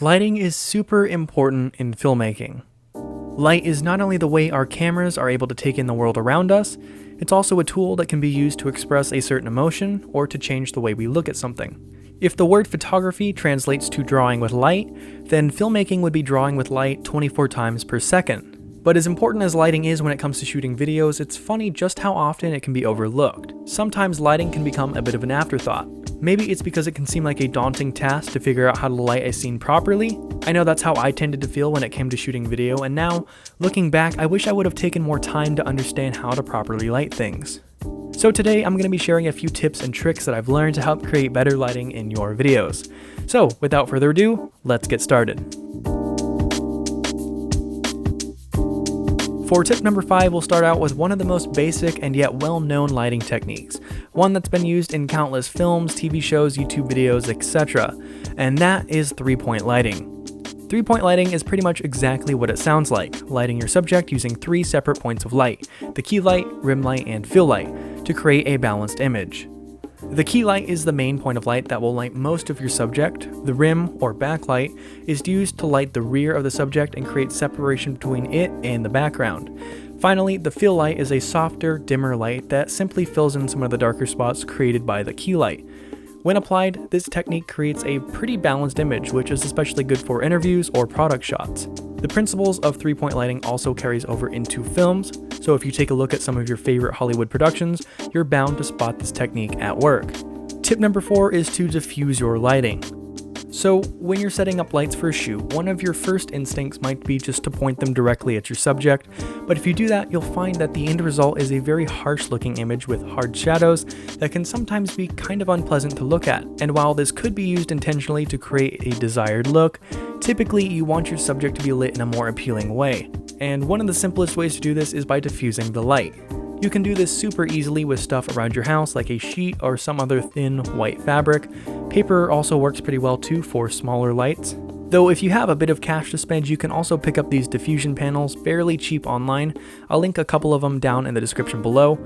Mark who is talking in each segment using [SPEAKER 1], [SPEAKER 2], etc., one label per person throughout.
[SPEAKER 1] Lighting is super important in filmmaking. Light is not only the way our cameras are able to take in the world around us, it's also a tool that can be used to express a certain emotion or to change the way we look at something. If the word photography translates to drawing with light, then filmmaking would be drawing with light 24 times per second. But as important as lighting is when it comes to shooting videos, it's funny just how often it can be overlooked. Sometimes lighting can become a bit of an afterthought. Maybe it's because it can seem like a daunting task to figure out how to light a scene properly. I know that's how I tended to feel when it came to shooting video, and now, looking back, I wish I would have taken more time to understand how to properly light things. So today, I'm going to be sharing a few tips and tricks that I've learned to help create better lighting in your videos. So, without further ado, let's get started. For tip number 5, we'll start out with one of the most basic and yet well-known lighting techniques, one that's been used in countless films, TV shows, YouTube videos, etc., and that is three-point lighting. Three-point lighting is pretty much exactly what it sounds like, lighting your subject using 3 separate points of light, the key light, rim light, and fill light, to create a balanced image. The key light is the main point of light that will light most of your subject. The rim, or backlight, is used to light the rear of the subject and create separation between it and the background. Finally, the fill light is a softer, dimmer light that simply fills in some of the darker spots created by the key light. When applied, this technique creates a pretty balanced image, which is especially good for interviews or product shots. The principles of three-point lighting also carries over into films, so if you take a look at some of your favorite Hollywood productions, you're bound to spot this technique at work. Tip number 4 is to diffuse your lighting. So when you're setting up lights for a shoot, one of your first instincts might be just to point them directly at your subject, but if you do that, you'll find that the end result is a very harsh looking image with hard shadows that can sometimes be kind of unpleasant to look at. And while this could be used intentionally to create a desired look, typically you want your subject to be lit in a more appealing way. And one of the simplest ways to do this is by diffusing the light. You can do this super easily with stuff around your house like a sheet or some other thin white fabric. Paper also works pretty well too for smaller lights. Though if you have a bit of cash to spend, you can also pick up these diffusion panels fairly cheap online. I'll link a couple of them down in the description below.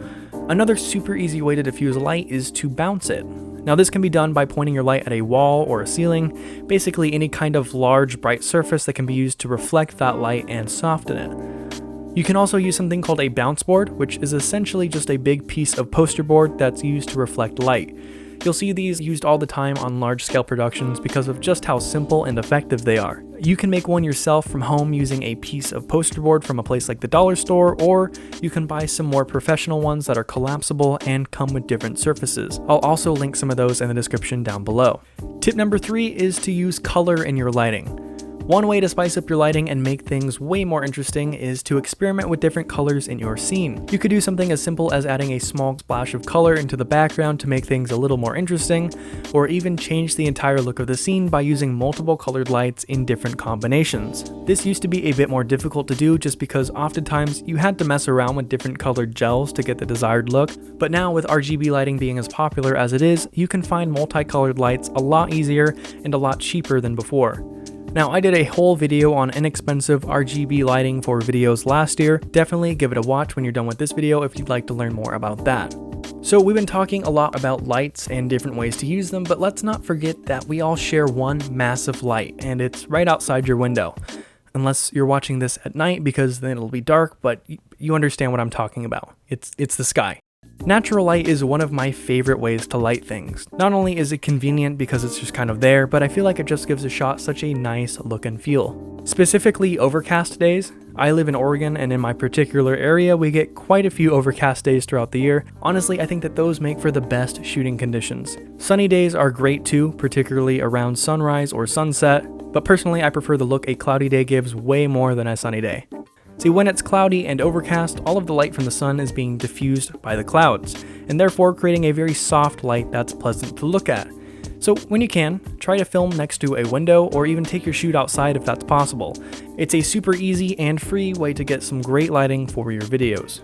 [SPEAKER 1] Another super easy way to diffuse a light is to bounce it. Now this can be done by pointing your light at a wall or a ceiling, basically any kind of large bright surface that can be used to reflect that light and soften it. You can also use something called a bounce board, which is essentially just a big piece of poster board that's used to reflect light. You'll see these used all the time on large-scale productions because of just how simple and effective they are. You can make one yourself from home using a piece of poster board from a place like the dollar store, or you can buy some more professional ones that are collapsible and come with different surfaces. I'll also link some of those in the description down below. Tip number 3 is to use color in your lighting. One way to spice up your lighting and make things way more interesting is to experiment with different colors in your scene. You could do something as simple as adding a small splash of color into the background to make things a little more interesting, or even change the entire look of the scene by using multiple colored lights in different combinations. This used to be a bit more difficult to do just because oftentimes you had to mess around with different colored gels to get the desired look, but now with RGB lighting being as popular as it is, you can find multicolored lights a lot easier and a lot cheaper than before. Now, I did a whole video on inexpensive RGB lighting for videos last year. Definitely give it a watch when you're done with this video if you'd like to learn more about that. So we've been talking a lot about lights and different ways to use them, but let's not forget that we all share one massive light, and it's right outside your window. Unless you're watching this at night, because then it'll be dark, but you understand what I'm talking about. It's the sky. Natural light is one of my favorite ways to light things. Not only is it convenient because it's just kind of there, but I feel like it just gives a shot such a nice look and feel. Specifically overcast days. I live in Oregon, and in my particular area, we get quite a few overcast days throughout the year. Honestly, I think that those make for the best shooting conditions. Sunny days are great too, particularly around sunrise or sunset, but personally I prefer the look a cloudy day gives way more than a sunny day. See, when it's cloudy and overcast, all of the light from the sun is being diffused by the clouds, and therefore creating a very soft light that's pleasant to look at. So when you can, try to film next to a window or even take your shoot outside if that's possible. It's a super easy and free way to get some great lighting for your videos.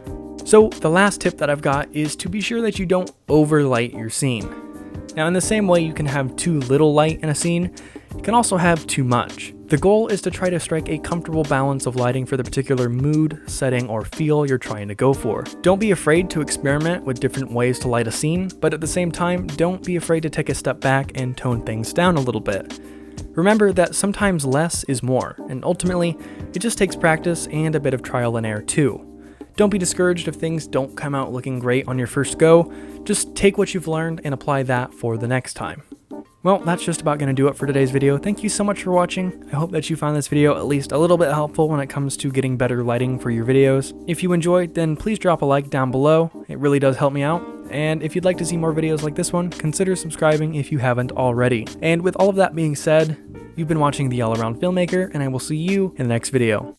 [SPEAKER 1] So the last tip that I've got is to be sure that you don't overlight your scene. Now in the same way you can have too little light in a scene, you can also have too much. The goal is to try to strike a comfortable balance of lighting for the particular mood, setting, or feel you're trying to go for. Don't be afraid to experiment with different ways to light a scene, but at the same time, don't be afraid to take a step back and tone things down a little bit. Remember that sometimes less is more, and ultimately, it just takes practice and a bit of trial and error too. Don't be discouraged if things don't come out looking great on your first go. Just take what you've learned and apply that for the next time. Well, that's just about going to do it for today's video. Thank you so much for watching. I hope that you found this video at least a little bit helpful when it comes to getting better lighting for your videos. If you enjoyed, then please drop a like down below. It really does help me out. And if you'd like to see more videos like this one, consider subscribing if you haven't already. And with all of that being said, you've been watching The All Around Filmmaker, and I will see you in the next video.